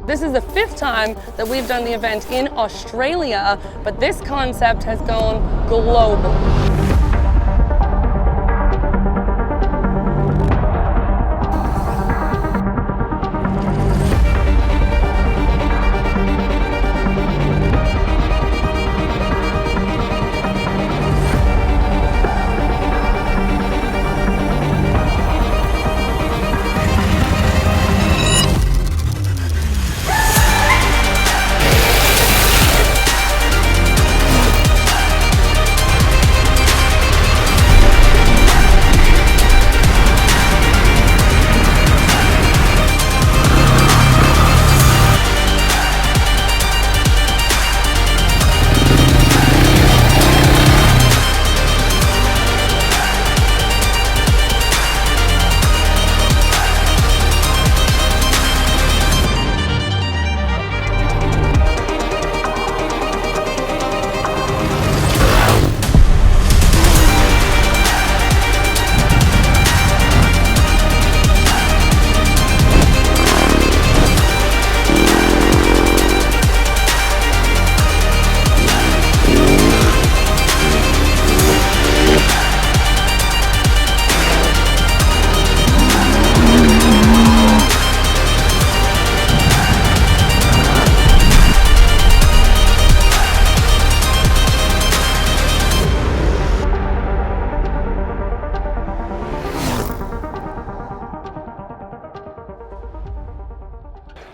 This is the 5th time that we've done the event in Australia, but this concept has gone global.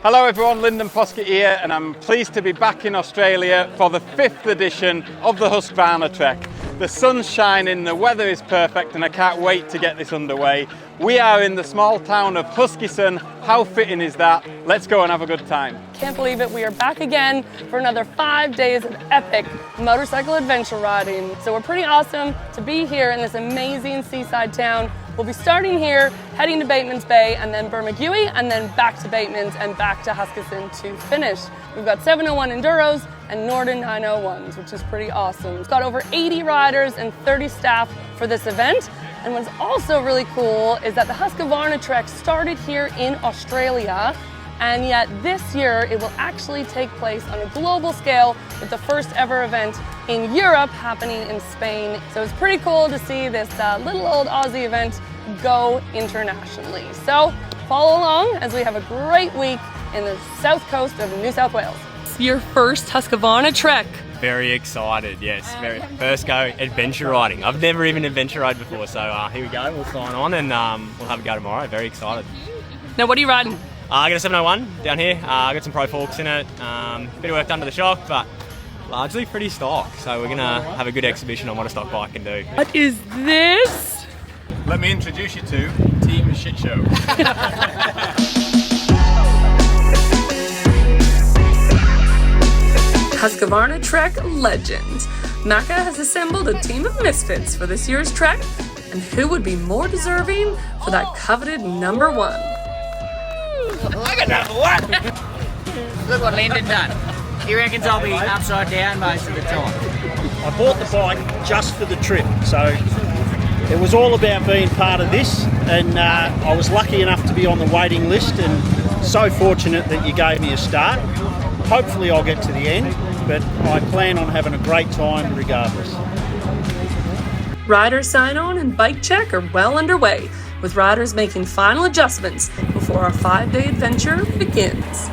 Hello everyone, Lyndon Poskett here, and I'm pleased to be back in Australia for the 5th edition of the Husqvarna Trek. The sun's shining, the weather is perfect, and I can't wait to get this underway. We are in the small town of Huskisson. How fitting is that? Let's go and have a good time. Can't believe it, we are back again for another 5 days of epic motorcycle adventure riding. So we're pretty awesome to be here in this amazing seaside town. We'll be starting here, heading to Batemans Bay and then Bermagui, and then back to Batemans and back to Huskisson to finish. We've got 701 Enduros and Norden 901s, which is pretty awesome. We've got over 80 riders and 30 staff for this event. And what's also really cool is that the Husqvarna Trek started here in Australia, and yet this year it will actually take place on a global scale with the first ever event in Europe happening in Spain. So it's pretty cool to see this little old Aussie event go internationally. So follow along as we have a great week in the south coast of New South Wales. Your first Husqvarna Trek. Very excited, yes. First go adventure riding. I've never even adventure ride before, so here we go. We'll sign on and we'll have a go tomorrow. Very excited. Now, what are you riding? I got a 701 down here. I got some Pro Forks in it. Bit of work done to the shock, but largely pretty stock. So we're gonna have a good exhibition on what a stock bike can do. What is this? Let me introduce you to Team Shit Show. Husqvarna Trek legend. Macca has assembled a team of misfits for this year's Trek, and who would be more deserving for that coveted number 1? I got number 1! Look what Lyndon done. He reckons I'll be upside down most of the time. I bought the bike just for the trip, so it was all about being part of this, and I was lucky enough to be on the waiting list and so fortunate that you gave me a start. Hopefully I'll get to the end, but I plan on having a great time regardless. Rider sign-on and bike check are well underway, with riders making final adjustments before our 5-day adventure begins.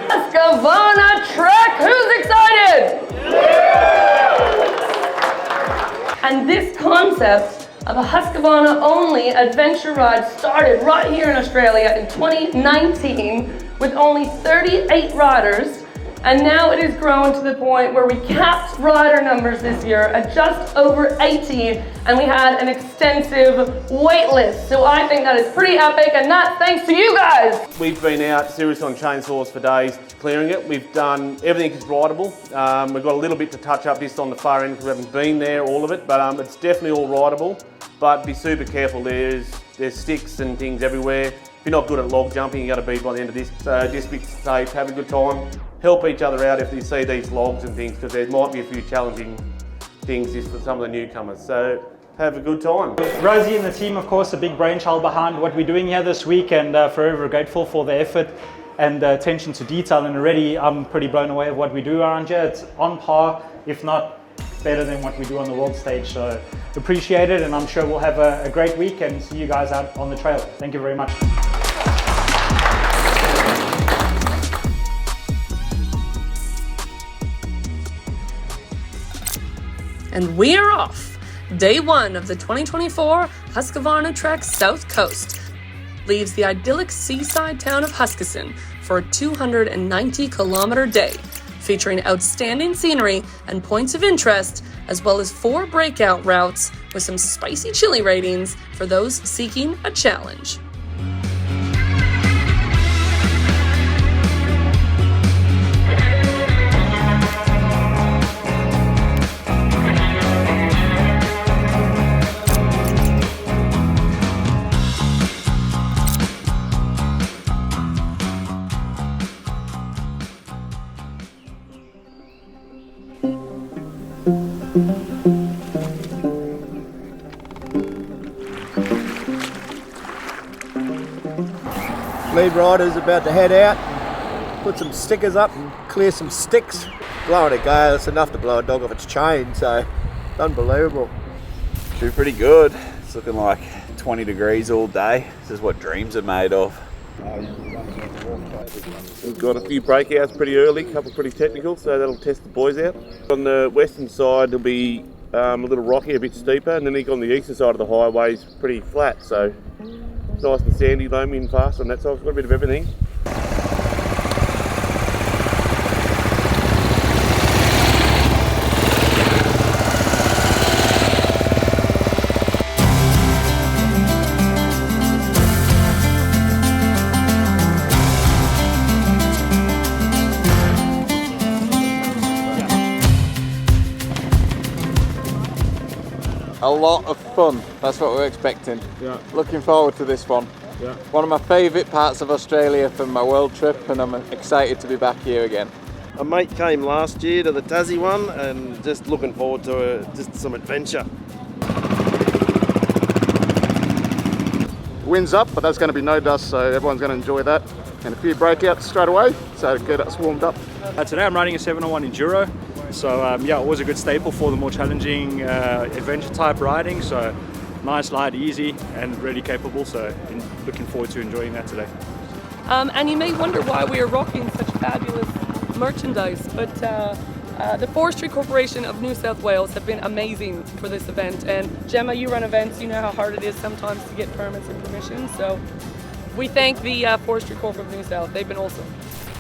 Husqvarna Trek, who's excited? And this concept of a Husqvarna only adventure ride started right here in Australia in 2019 with only 38 riders And now it has grown to the point where we capped rider numbers this year at just over 80, and we had an extensive wait list. So I think that is pretty epic, and that's thanks to you guys. We've been out seriously on chainsaws for days clearing it. We've done everything is rideable. We've got a little bit to touch up just on the far end because we haven't been there, all of it, but it's definitely all rideable. But be super careful, there's sticks and things everywhere. If you're not good at log jumping, you got to be by the end of this. So just be safe, have a good time. Help each other out if you see these logs and things, because there might be a few challenging things just for some of the newcomers. So have a good time. Rosie and the team, of course, a big brainchild behind what we're doing here this week, and forever grateful for the effort and the attention to detail. And already I'm pretty blown away of what we do around here. It's on par, if not better than what we do on the world stage. So appreciate it, and I'm sure we'll have a great week and see you guys out on the trail. Thank you very much. And we are off. Day one of the 2024 Husqvarna Trek South Coast leaves the idyllic seaside town of Huskisson for a 290-kilometer day, featuring outstanding scenery and points of interest, as well as 4 breakout routes with some spicy chili ratings for those seeking a challenge. Lead rider's about to head out, put some stickers up and clear some sticks. Blowing a gale, it's enough to blow a dog off its chain, so it's unbelievable. Should be pretty good. It's looking like 20 degrees all day. This is what dreams are made of. We've got a few breakouts pretty early, a couple pretty technical, so that'll test the boys out. On the western side it'll be a little rocky, a bit steeper, and then on the eastern side of the highway is pretty flat, so it's nice and sandy, loamy and fast on that side. It's got a bit of everything. A lot of fun, that's what we're expecting. Yeah. Looking forward to this one. Yeah. One of my favourite parts of Australia from my world trip, and I'm excited to be back here again. A mate came last year to the Tassie one, and just looking forward to just some adventure. Wind's up, but there's going to be no dust, so everyone's going to enjoy that. And a few breakouts straight away, so get us warmed up. Today I'm riding a 701 Enduro. So yeah, always a good staple for the more challenging adventure type riding. So nice, light, easy, and really capable. So looking forward to enjoying that today. And you may wonder why we are rocking such fabulous merchandise, but the Forestry Corporation of New South Wales have been amazing for this event. And Gemma, you run events, you know how hard it is sometimes to get permits and permissions. So we thank the Forestry Corp of New South. They've been awesome.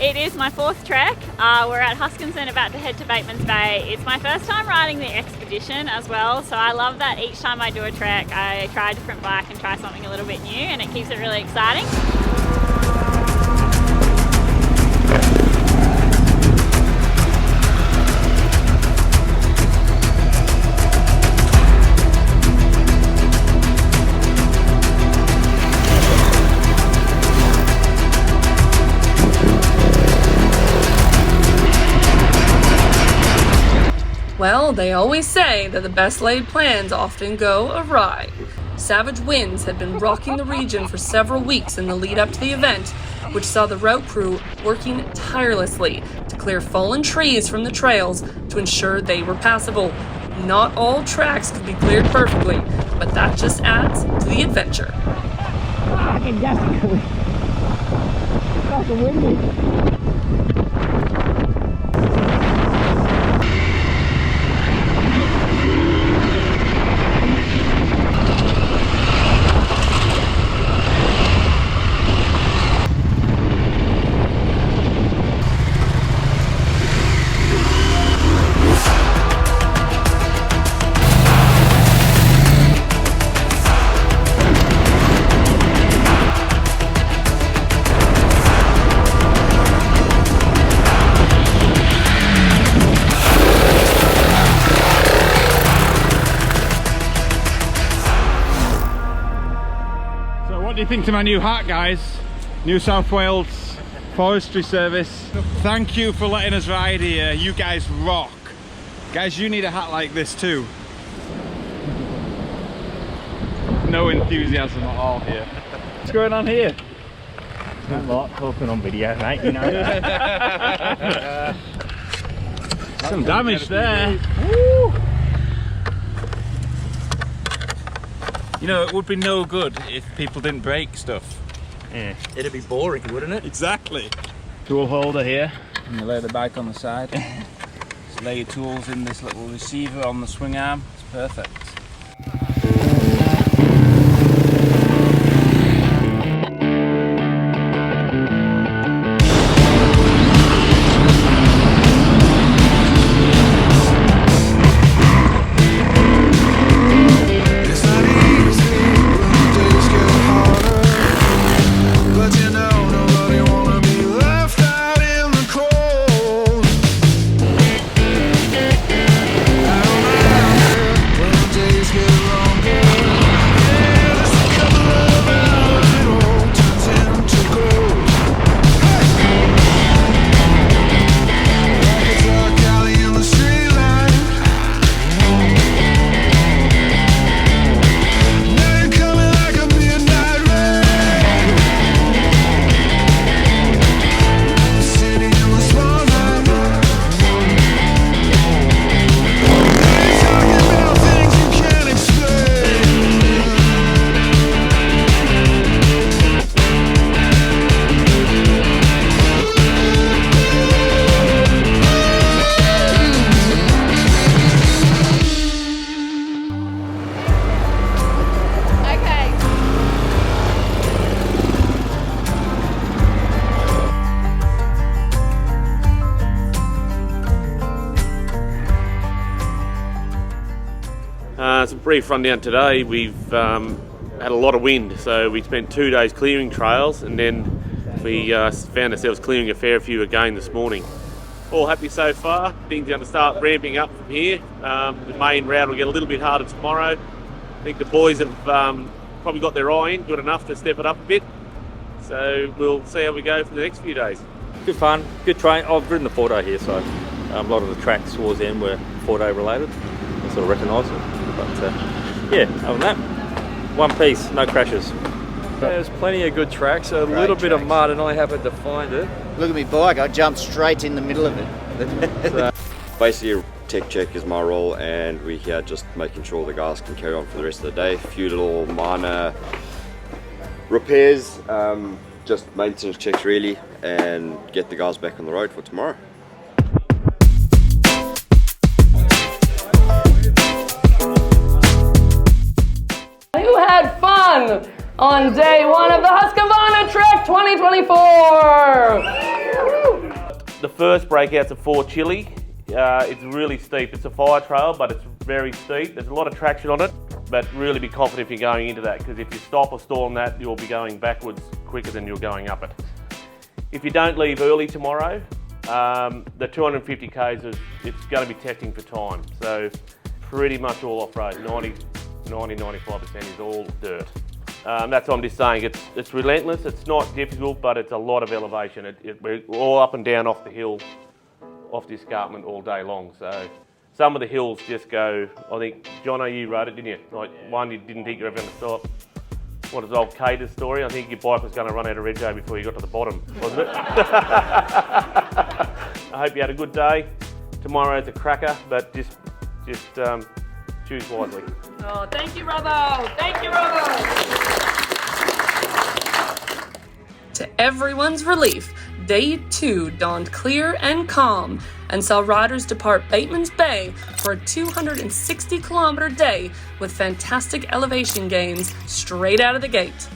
It is my 4th trek. We're at Huskisson, about to head to Batemans Bay. It's my first time riding the expedition as well, so I love that each time I do a trek I try a different bike and try something a little bit new, and it keeps it really exciting. Well, they always say that the best laid plans often go awry. Savage winds had been rocking the region for several weeks in the lead up to the event, which saw the route crew working tirelessly to clear fallen trees from the trails to ensure they were passable. Not all tracks could be cleared perfectly, but that just adds to the adventure. Fucking dusty. Fucking windy. What do you think to my new hat, guys? New South Wales Forestry Service. Thank you for letting us ride here. You guys rock. Guys, you need a hat like this too. No enthusiasm at all here. What's going on here? A lot talking on video, mate, you know. Some damage there. Woo. You know, it would be no good if people didn't break stuff. Yeah, it'd be boring, wouldn't it? Exactly. Tool holder here, and you lay the bike on the side. Just lay your tools in this little receiver on the swing arm. It's perfect. Some brief rundown today. We've had a lot of wind, so we spent 2 days clearing trails, and then we found ourselves clearing a fair few again this morning. All happy so far. Things are going to start ramping up from here. The main route will get a little bit harder tomorrow. I think the boys have probably got their eye in good enough to step it up a bit. So we'll see how we go for the next few days. Good fun, good train. I've ridden the 4-day here, so a lot of the tracks towards the end were 4-day related. I sort of recognise them. But yeah, other than that, one piece, no crashes. There's plenty of good tracks, a little bit of mud, and I happened to find it. Look at me bike, I jumped straight in the middle of it. Basically, tech check is my role, and we're here just making sure the guys can carry on for the rest of the day. A few little minor repairs, just maintenance checks really, and get the guys back on the road for tomorrow. Who had fun on day one of the Husqvarna Trek 2024? The first breakout's a 4 Chili. It's really steep. It's a fire trail, but it's very steep. There's a lot of traction on it, but really be confident if you're going into that, because if you stop or stall on that, you'll be going backwards quicker than you're going up it. If you don't leave early tomorrow, the 250 Ks, it's going to be testing for time. So pretty much all off-road, 90-95% is all dirt. That's what I'm just saying. It's relentless. It's not difficult, but it's a lot of elevation. We're all up and down off the hill, off the escarpment all day long. So some of the hills just go. I think Jono, you rode it, didn't you? Like one, you didn't think you were ever going to stop. What is old Cater's story? I think your bike was going to run out of rego before you got to the bottom, wasn't it? I hope you had a good day. Tomorrow's a cracker, but just choose wisely. Oh, thank you, Robbo. Thank you, Robbo. To everyone's relief, Day 2 dawned clear and calm and saw riders depart Batemans Bay for a 260-kilometer day with fantastic elevation gains straight out of the gate.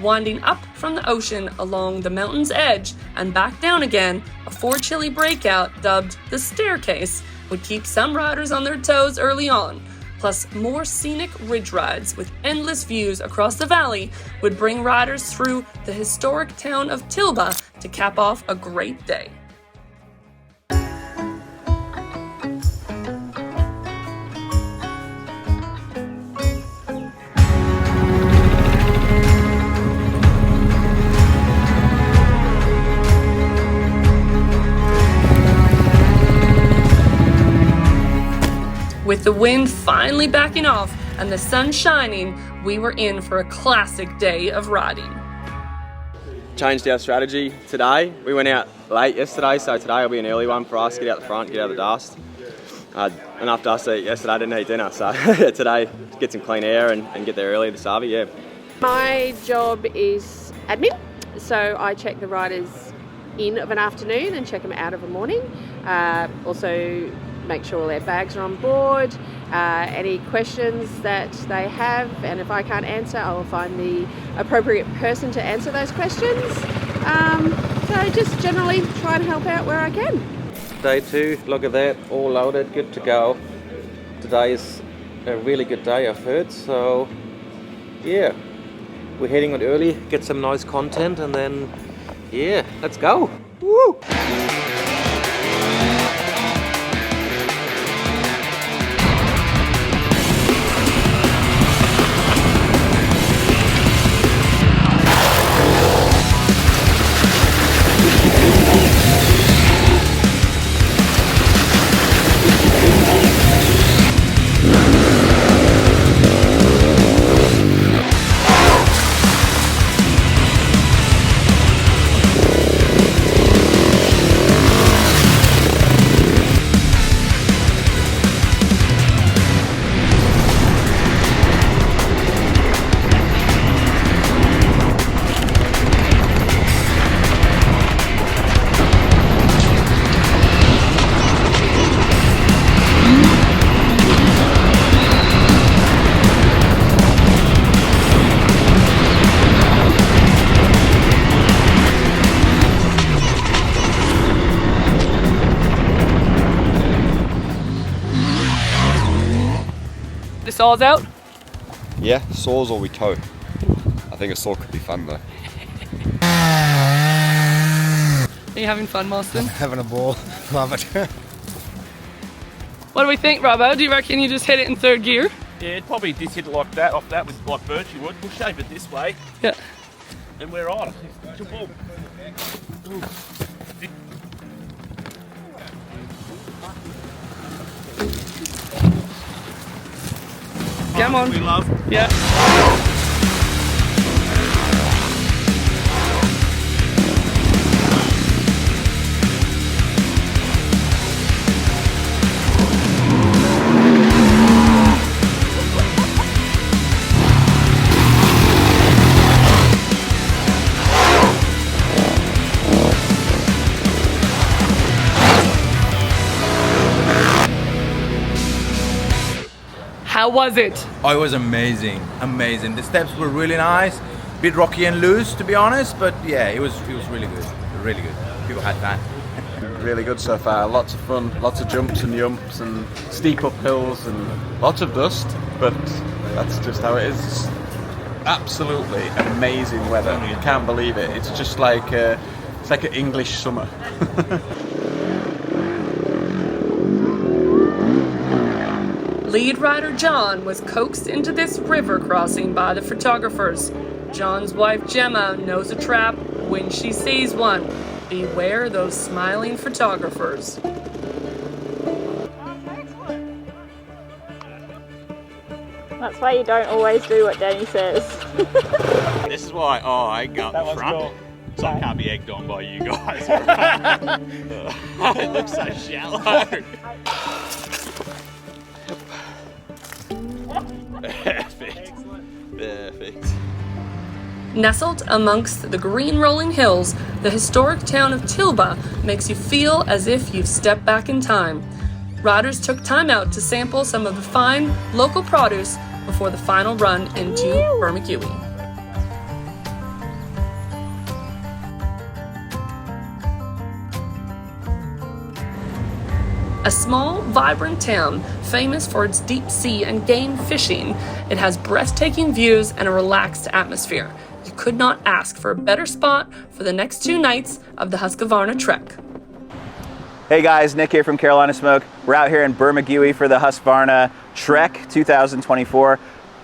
Winding up from the ocean along the mountain's edge and back down again, a 4 Chili breakout dubbed the Staircase would keep some riders on their toes early on. Plus, more scenic ridge rides with endless views across the valley would bring riders through the historic town of Tilba to cap off a great day. With the wind finally backing off and the sun shining, we were in for a classic day of riding. Changed our strategy today. We went out late yesterday, so today will be an early one for us. Get out the front, get out of the dust. Enough dust to eat yesterday, didn't eat dinner, so today get some clean air and get there early this Savi, yeah. My job is admin, so I check the riders in of an afternoon and check them out of a morning. Also make sure all their bags are on board, any questions that they have, and if I can't answer, I will find the appropriate person to answer those questions. So just generally try and help out where I can. Day 2, look at that, all loaded, good to go. Today is a really good day, I've heard, so yeah, we're heading on early, get some nice content, and then yeah, let's go. Woo! The saw's out? Yeah, saws or we tow. I think a saw could be fun though. Are you having fun, Marston? Having a ball. Love it. What do we think, Robbo? Do you reckon you just hit it in third gear? Yeah, it'd probably just hit it like that, off that with like birchie wood. We'll shape it this way. Yeah. And we're on. Jump on. Come on. We love. Yeah. How was it? Oh, it was amazing, amazing. The steps were really nice, bit rocky and loose to be honest, but yeah, it was really good, really good. People had fun. Really good so far, lots of fun, lots of jumps and yumps and steep up hills and lots of dust, but that's just how it is. Absolutely amazing weather, you can't believe it. It's just like it's like an English summer. Lead rider John was coaxed into this river crossing by the photographers. John's wife Gemma knows a trap when she sees one. Beware those smiling photographers. That's why you don't always do what Danny says. This is why I go up the front. Cool. So I can't be egged on by you guys. It looks so shallow. Perfect. Perfect. Nestled amongst the green rolling hills, the historic town of Tilba makes you feel as if you've stepped back in time. Riders took time out to sample some of the fine local produce before the final run into Bermagui. A small, vibrant town, famous for its deep sea and game fishing, it has breathtaking views and a relaxed atmosphere. You could not ask for a better spot for the next 2 nights of the Husqvarna Trek. Hey guys, Nick here from Carolina Smoke. We're out here in Bermagui for the Husqvarna Trek 2024.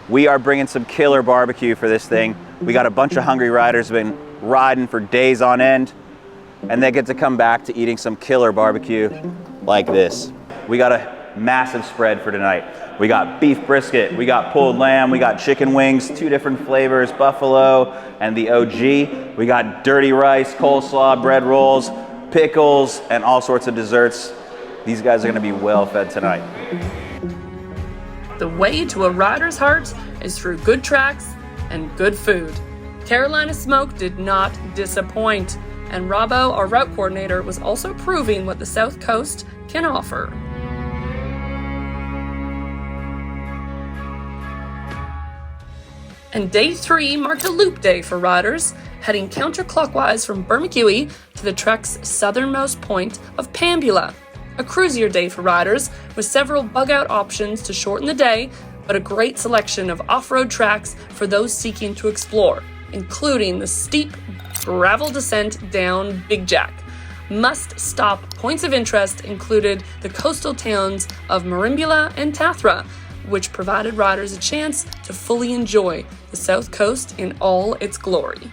We are bringing some killer barbecue for this thing. We got a bunch of hungry riders who've been riding for days on end, and they get to come back to eating some killer barbecue like this. We got a massive spread for tonight. We got beef brisket, we got pulled lamb, we got chicken wings, 2 different flavors, buffalo and the OG. We got dirty rice, coleslaw, bread rolls, pickles, and all sorts of desserts. These guys are gonna be well fed tonight. The way to a rider's heart is through good tracks and good food. Carolina Smoke did not disappoint, and Robbo, our route coordinator, was also proving what the South Coast can offer. And day 3 marked a loop day for riders, heading counterclockwise from Bermagui to the trek's southernmost point of Pambula. A cruisier day for riders, with several bug-out options to shorten the day, but a great selection of off-road tracks for those seeking to explore, including the steep gravel descent down Big Jack. Must-stop points of interest included the coastal towns of Marimbula and Tathra, which provided riders a chance to fully enjoy the South Coast in all its glory.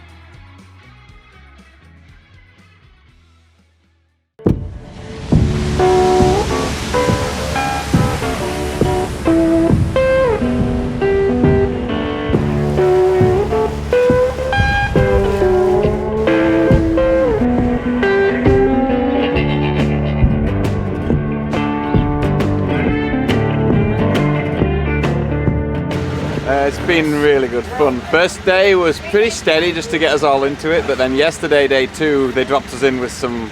It's been really good fun. First day was pretty steady just to get us all into it, but then yesterday, day 2, they dropped us in with some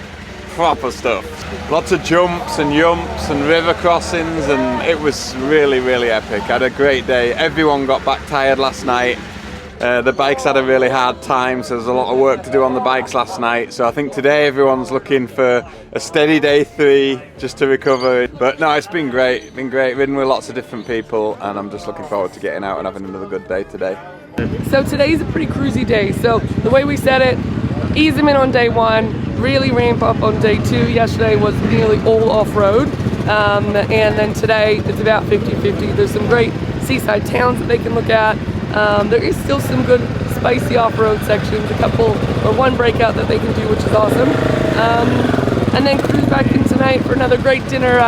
proper stuff. Lots of jumps and yumps and river crossings, and it was really, really epic. I had a great day. Everyone got back tired last night. The bikes had a really hard time, so there's a lot of work to do on the bikes last night. So I think today everyone's looking for a steady day 3 just to recover. But no, it's been great. Ridden with lots of different people, and I'm just looking forward to getting out and having another good day today. So today's a pretty cruisy day. So the way we set it, ease them in on day 1, really ramp up on day 2. Yesterday was nearly all off-road. And then today it's about 50-50. There's some great seaside towns that they can look at. There is still some good spicy off-road sections, one breakout that they can do, which is awesome. And then cruise back in tonight for another great dinner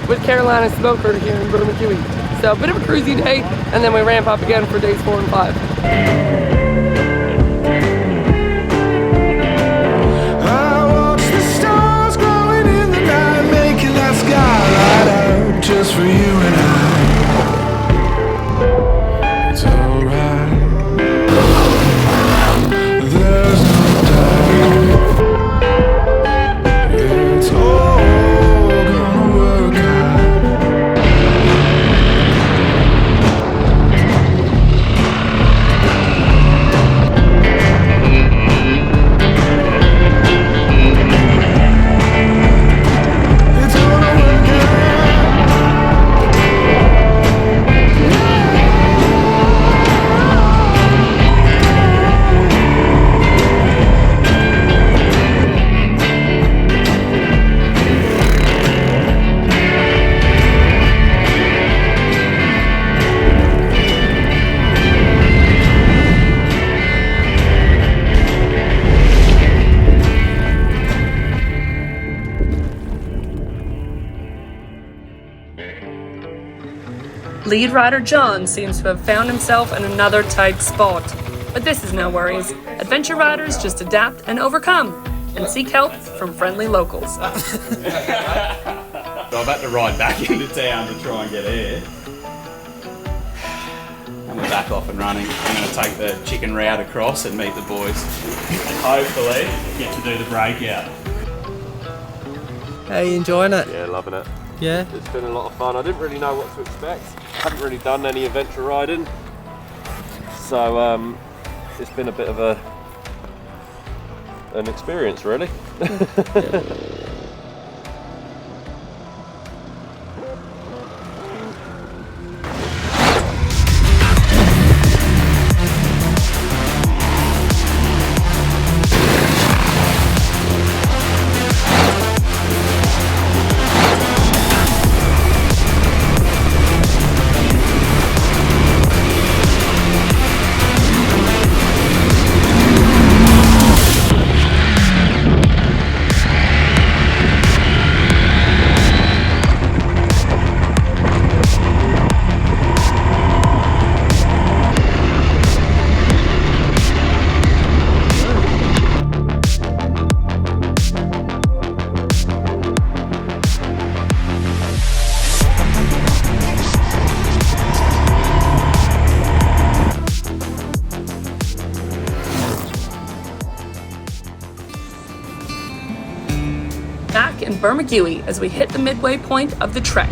with Carolina Smoker here in Bermagui. So a bit of a cruisy day, and then we ramp up again for days 4 and 5. Just for you and I, it's alright. There's no doubt, it's all gonna work Lead rider John seems to have found himself in another tight spot. But this is no worries. Adventure riders just adapt and overcome, and seek help from friendly locals. So I'm about to ride back into town to try and get air. And we're back off and running. I'm going to take the chicken route across and meet the boys. And hopefully get to do the breakout. How are you enjoying it? Yeah, loving it. Yeah? It's been a lot of fun. I didn't really know what to expect. I haven't really done any adventure riding. So it's been a bit of an experience, really. and Bermagui as we hit the midway point of the trek.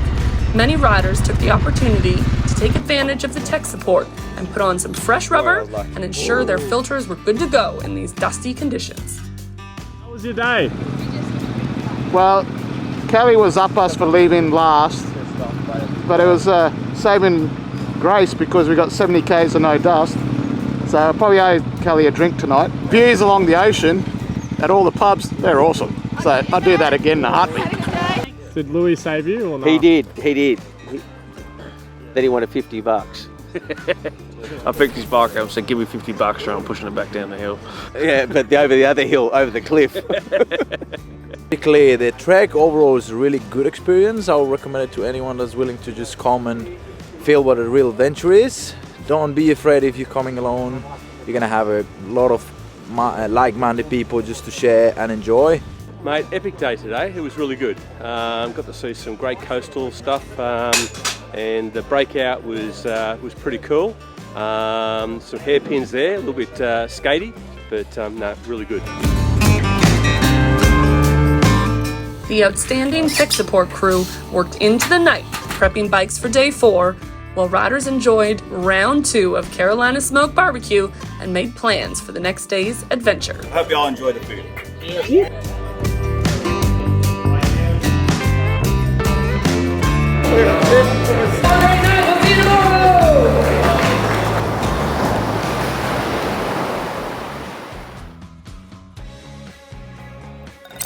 Many riders took the opportunity to take advantage of the tech support and put on some fresh rubber and ensure their filters were good to go in these dusty conditions. How was your day? Well, Kelly was up us for leaving last, but it was saving grace because we got 70 k's of no dust. So I probably owe Kelly a drink tonight. Views along the ocean at all the pubs, they're awesome. So I'll do that again in a heartbeat. Did Louis save you or not? He did. Then he wanted $50. I picked his bike up and said, give me $50 or I'm pushing it back down the hill. Yeah, but over the other hill, over the cliff. Basically, the trek overall is a really good experience. I would recommend it to anyone that's willing to just come and feel what a real adventure is. Don't be afraid if you're coming alone. You're gonna have a lot of like-minded people just to share and enjoy. Mate, epic day today. It was really good. Got to see some great coastal stuff, and the breakout was pretty cool. Some hairpins there, a little bit skatey, but no, really good. The outstanding tech support crew worked into the night, prepping bikes for day 4, while riders enjoyed round 2 of Carolina Smoke Barbecue and made plans for the next day's adventure. I hope you all enjoy the food.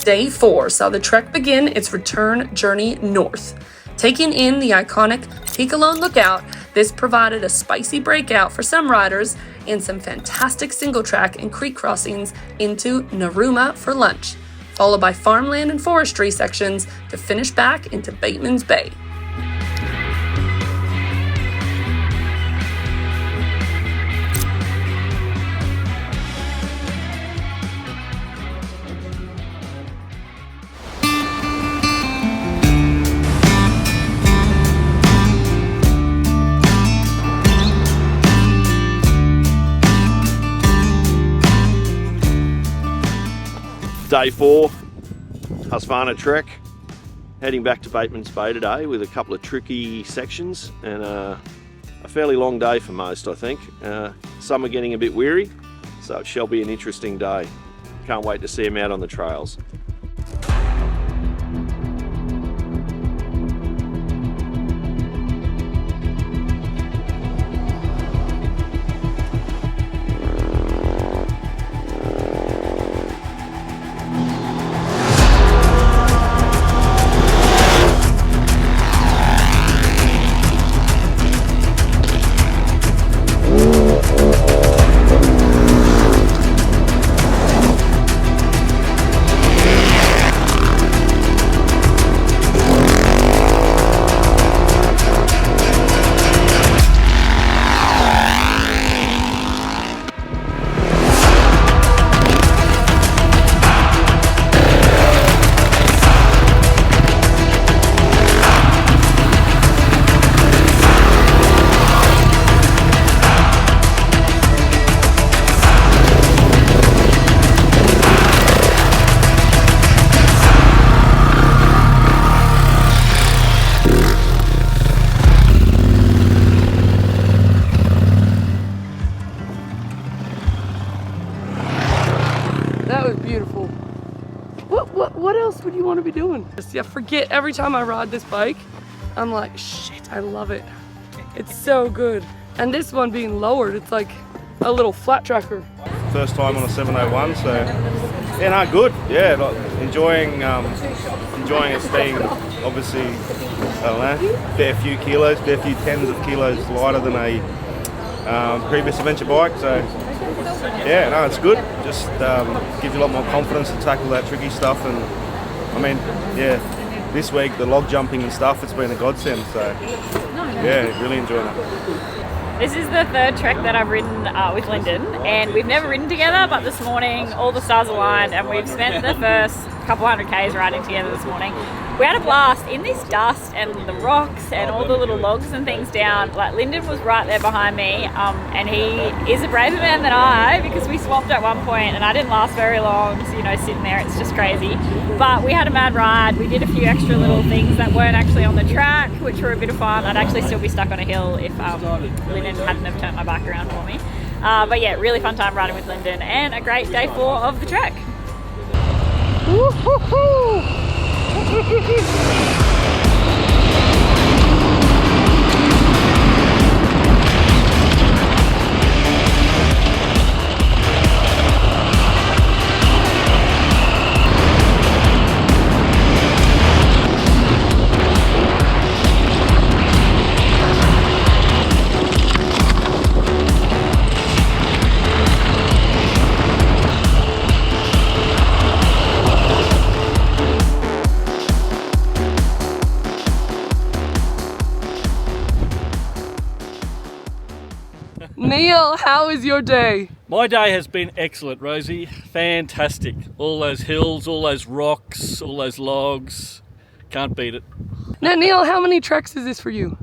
Day 4 saw the trek begin its return journey north. Taking in the iconic Peak Alone Lookout, this provided a spicy breakout for some riders and some fantastic single track and creek crossings into Narooma for lunch, followed by farmland and forestry sections to finish back into Batemans Bay. Day 4, Husqvarna Trek. Heading back to Batemans Bay today with a couple of tricky sections and a fairly long day for most, I think. Some are getting a bit weary, so it shall be an interesting day. Can't wait to see them out on the trails. That was beautiful. What else would you want to be doing? I forget every time I ride this bike, I'm like, shit, I love it. It's so good. And this one being lowered, it's like a little flat tracker. First time on a 701, so yeah, no, good. Yeah, like, enjoying it being obviously, I don't know, fair few tens of kilos lighter than a previous adventure bike. So yeah, no, it's good. Just gives you a lot more confidence to tackle that tricky stuff. And I mean, yeah, this week the log jumping and stuff, it's been a godsend. So yeah, really enjoying it. This is the third trek that I've ridden with Lyndon, and we've never ridden together, but this morning all the stars aligned and we've spent the first couple 100Ks riding together this morning. We had a blast in this dust and the rocks and all the little logs and things down. Like Lyndon was right there behind me, and he is a braver man than I, because we swapped at one point and I didn't last very long, so, you know, sitting there, it's just crazy. But we had a mad ride. We did a few extra little things that weren't actually on the track, which were a bit of fun. I'd actually still be stuck on a hill if Lyndon hadn't have turned my bike around for me. But yeah, really fun time riding with Lyndon, and a great day 4 of the trek. Neil, how is your day? My day has been excellent, Rosie. Fantastic. All those hills, all those rocks, all those logs. Can't beat it. Now, Neil, how many treks is this for you?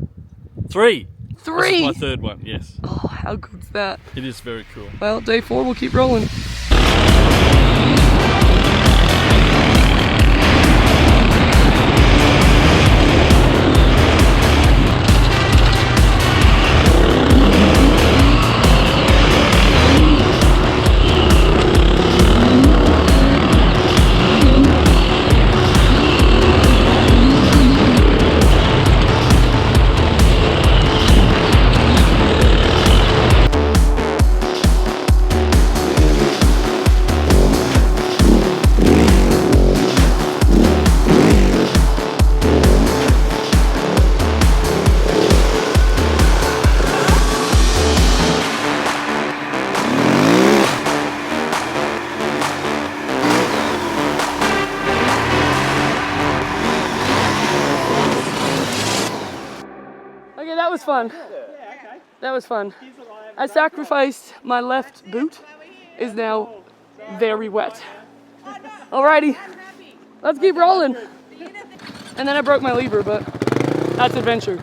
3. 3? This is my 3rd one, yes. Oh, how good's that? It is very cool. Well, day 4, we'll keep rolling. Okay, that was fun. That was fun. I sacrificed my left boot, is now very wet. Alrighty, let's keep rolling. And then I broke my lever, but that's adventure.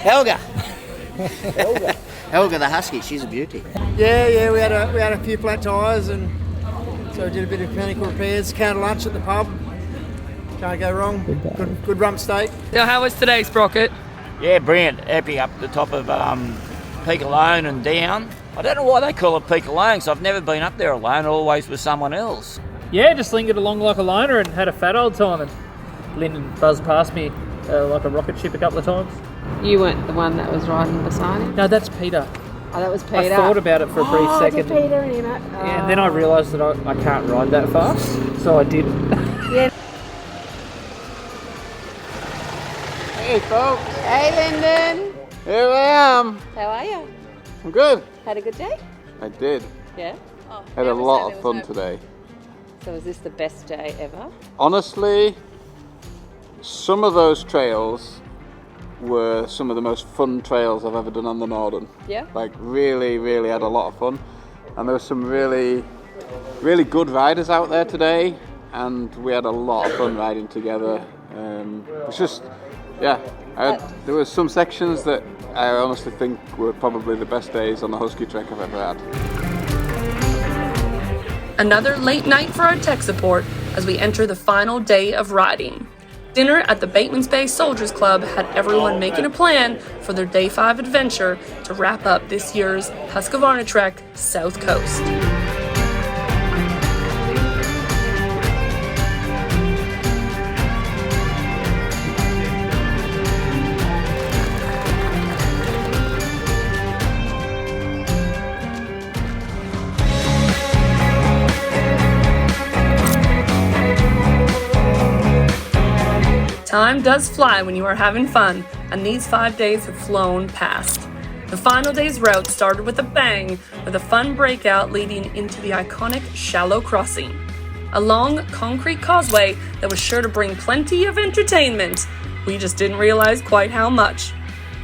Helga. Helga the husky, she's a beauty. Yeah, we had a few flat tyres, and so we did a bit of mechanical repairs. Counter lunch at the pub. Can't go wrong. Good rump steak. Now, how was today, Sprocket? Yeah, brilliant. Happy up the top of Peak Alone and down. I don't know why they call it Peak Alone, because I've never been up there alone, always with someone else. Yeah, just lingered along like a loner and had a fat old time, and Lyndon buzzed past me like a rocket ship a couple of times. You weren't the one that was riding beside him? No, that's Peter. Oh, that was Peter. I thought about it for a brief second. Peter in it. Yeah, and then I realised that I can't ride that fast, so I didn't. Yeah. Hey folks. Hey Lyndon. Here I am. How are you? I'm good. Had a good day? I did. Yeah? Oh, Had a lot of fun today. So was this the best day ever? Honestly, some of those trails were some of the most fun trails I've ever done on the Norden. Yeah. Like really, really had a lot of fun. And there were some really, really good riders out there today, and we had a lot of fun riding together. It's just, yeah, there were some sections that I honestly think were probably the best days on the Husky Trek I've ever had. Another late night for our tech support as we enter the final day of riding. Dinner at the Batemans Bay Soldiers Club had everyone making a plan for their Day 5 adventure to wrap up this year's Husqvarna Trek South Coast. Time does fly when you are having fun, and these 5 days have flown past. The final day's route started with a bang, with a fun breakout leading into the iconic Shallow Crossing, a long concrete causeway that was sure to bring plenty of entertainment. We just didn't realize quite how much.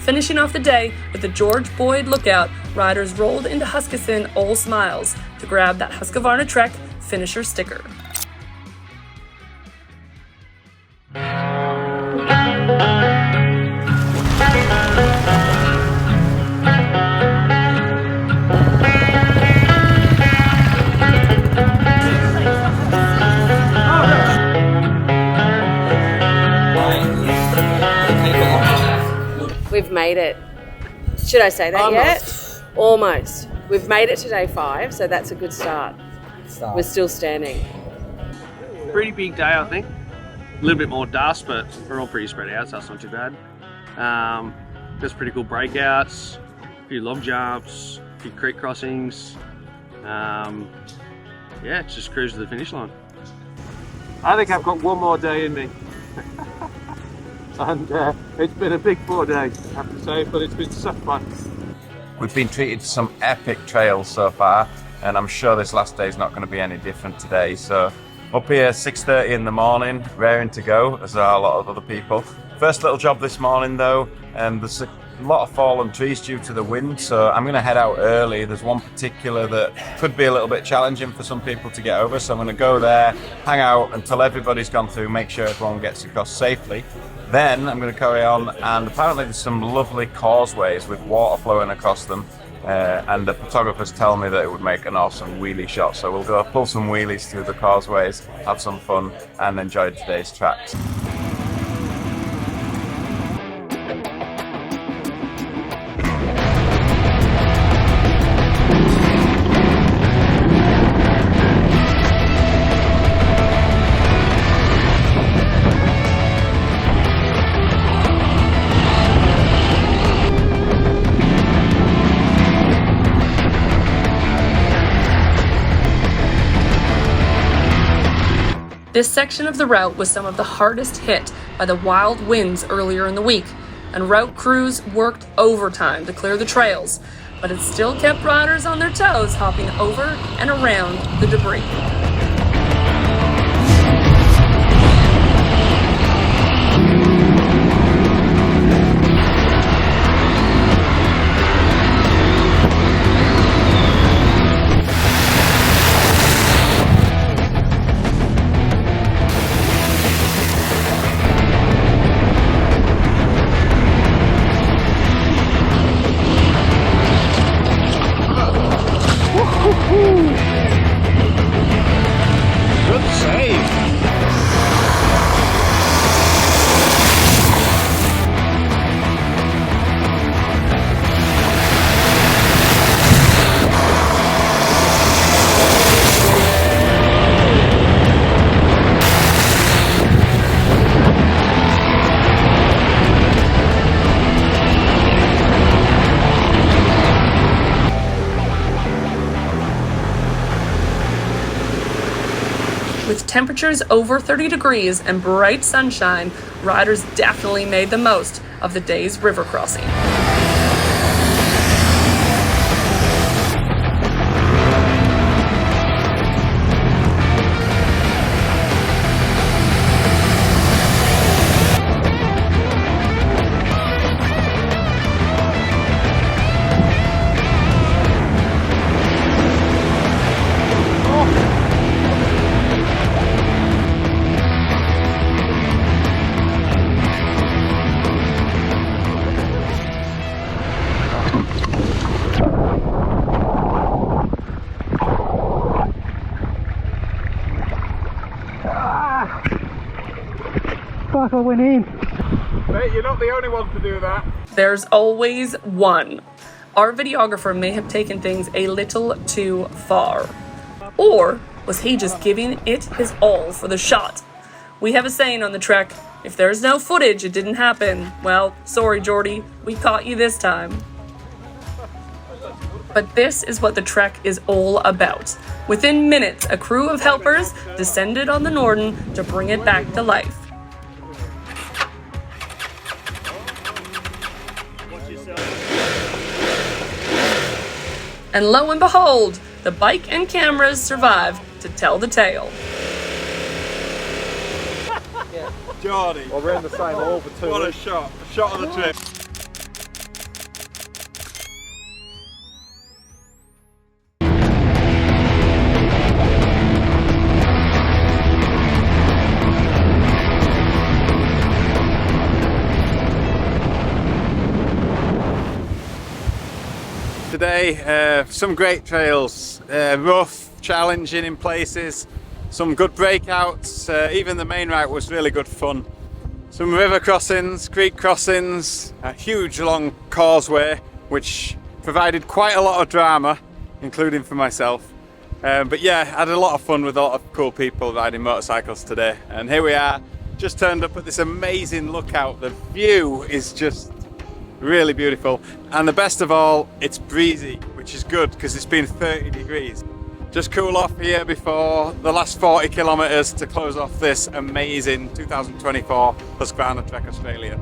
Finishing off the day with the George Boyd Lookout, riders rolled into Huskisson all smiles to grab that Husqvarna Trek finisher sticker. We've made it. Should I say that yet? Almost. We've made it to day 5, so that's a good start. We're still standing. Pretty big day, I think. A little bit more dust, but we're all pretty spread out, so that's not too bad. There's pretty cool breakouts, a few log jumps, a few creek crossings. Yeah, just cruise to the finish line. I think I've got one more day in me. And it's been a big 4 days, I have to say, but it's been so fun. We've been treated to some epic trails so far, and I'm sure this last day is not going to be any different today. So up here 6:30 in the morning, raring to go, as are a lot of other people. First little job this morning though, and there's a lot of fallen trees due to the wind, so I'm going to head out early. There's one particular that could be a little bit challenging for some people to get over, so I'm going to go there, hang out until everybody's gone through, make sure everyone gets across safely. Then I'm going to carry on, and apparently there's some lovely causeways with water flowing across them, and the photographers tell me that it would make an awesome wheelie shot, so we'll go pull some wheelies through the causeways, have some fun and enjoy today's tracks. This section of the route was some of the hardest hit by the wild winds earlier in the week, and route crews worked overtime to clear the trails, but it still kept riders on their toes hopping over and around the debris. Good save. With temperatures over 30 degrees and bright sunshine, riders definitely made the most of the day's river crossing. like I went in. Mate, you're not the only one to do that. There's always one. Our videographer may have taken things a little too far. Or was he just giving it his all for the shot? We have a saying on the trek, if there's no footage, it didn't happen. Well, sorry, Jordy, we caught you this time. But this is what the trek is all about. Within minutes, a crew of helpers descended on the Norden to bring it back to life. And lo and behold, the bike and cameras survived to tell the tale. Jordy. Well, we're in the same hall for 2 What a weeks. shot. A shot of the trip. Today, some great trails, rough, challenging in places, some good breakouts, even the main route was really good fun. Some river crossings, creek crossings, a huge long causeway which provided quite a lot of drama, including for myself. But yeah, I had a lot of fun with a lot of cool people riding motorcycles today. And here we are, just turned up at this amazing lookout. The view is just really beautiful, and the best of all, it's breezy, which is good because it's been 30 degrees. Just cool off here before the last 40 kilometers to close off this amazing 2024 Husqvarna Trek Australia.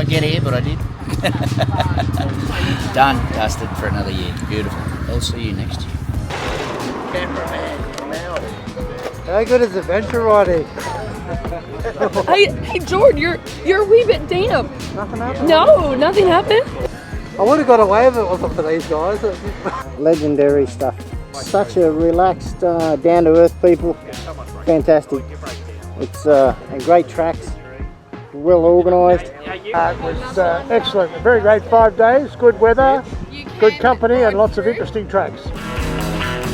Get here, but I did. Done, dusted for another year. Beautiful. I'll see you next year. How good is adventure riding? Hey Jordan, you're a wee bit damp. Nothing happened? No, nothing happened. I would have got away with it wasn't for these guys. Legendary stuff. Such a relaxed, down-to-earth people. Fantastic. It's and great tracks. Well organised. It was excellent. A very great 5 days. Good weather, good company, and lots of interesting tracks.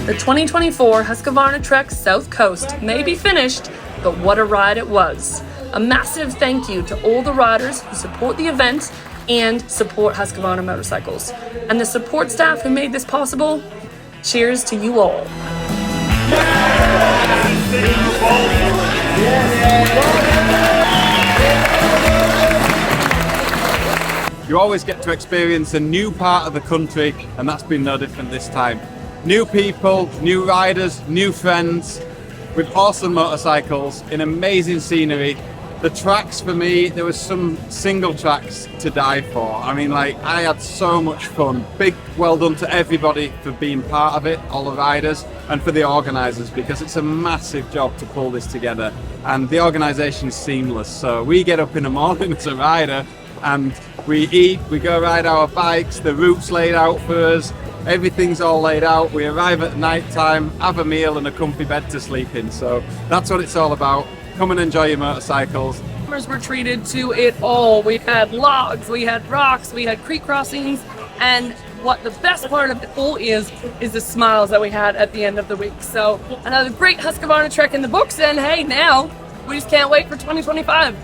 The 2024 Husqvarna Trek South Coast may be finished, but what a ride it was. A massive thank you to all the riders who support the event and support Husqvarna Motorcycles. And the support staff who made this possible, cheers to you all. You always get to experience a new part of the country, and that's been no different this time. New people, new riders, new friends, with awesome motorcycles in amazing scenery. The tracks for me, there was some single tracks to die for. I mean, like, I had so much fun. Big well done to everybody for being part of it, all the riders, and for the organisers, because it's a massive job to pull this together. And the organisation is seamless. So we get up in the morning as a rider, and we eat, we go ride our bikes, the route's laid out for us, everything's all laid out. We arrive at night time, have a meal and a comfy bed to sleep in. So that's what it's all about. Come and enjoy your motorcycles. Customers were treated to it all. We had logs, we had rocks, we had creek crossings, and what the best part of it all is the smiles that we had at the end of the week. So another great Husqvarna Trek in the books, and hey, now we just can't wait for 2025.